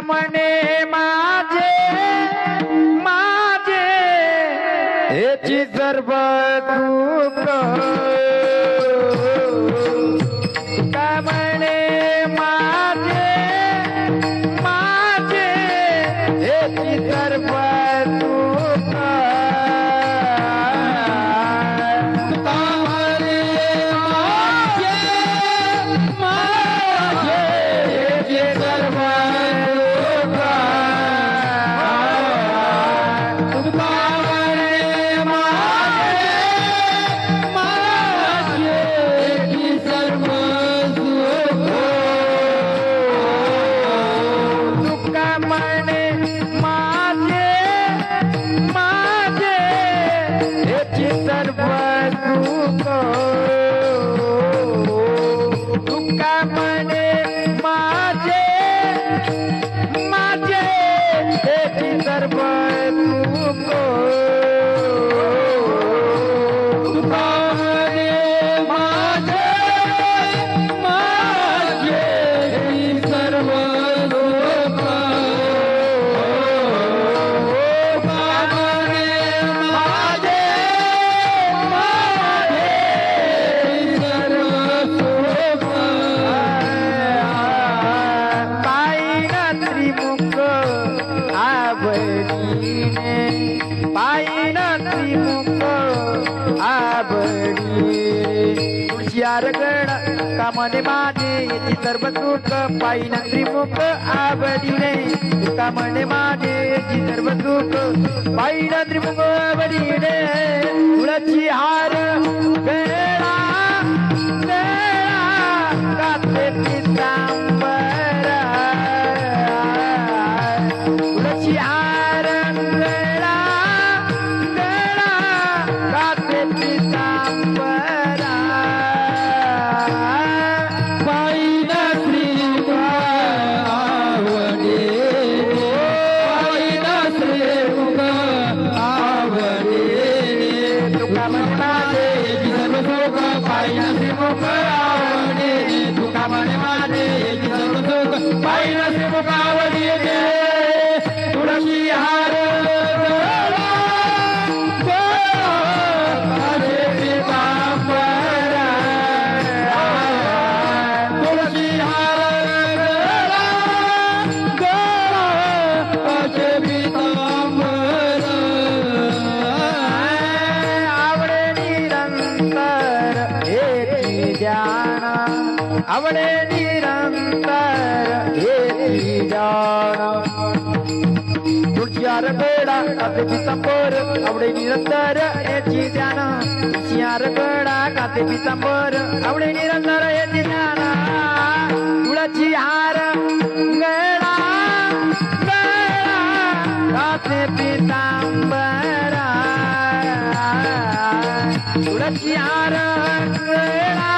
म्हणे माझे माझे याची सर्व दुःख तुका म्हणे माझे माझे याची सर्व दुःख तुका म्हणे माझे माझे याची सर्व तुळशीरगड कामने माझे याची सर्व सुख पायीन त्रिमुख आवडीने कामने माझे याची सर्व सुख पायीन त्रिमुख आवडीने तुळशी हार गळा गळा काते पितांबरा तुळशी हार गळा गळा काते पितांबरा आवडे निरंतर हेती जाण तुळशीरगडा काते पितांबर आवडे निरंतर याची ध्यान तुळशीरगडा काते पितांबर आवडे निरंतर याची ध्यान तुळशी हार गळा गळा काते पितांबरा तुळशी हार गळा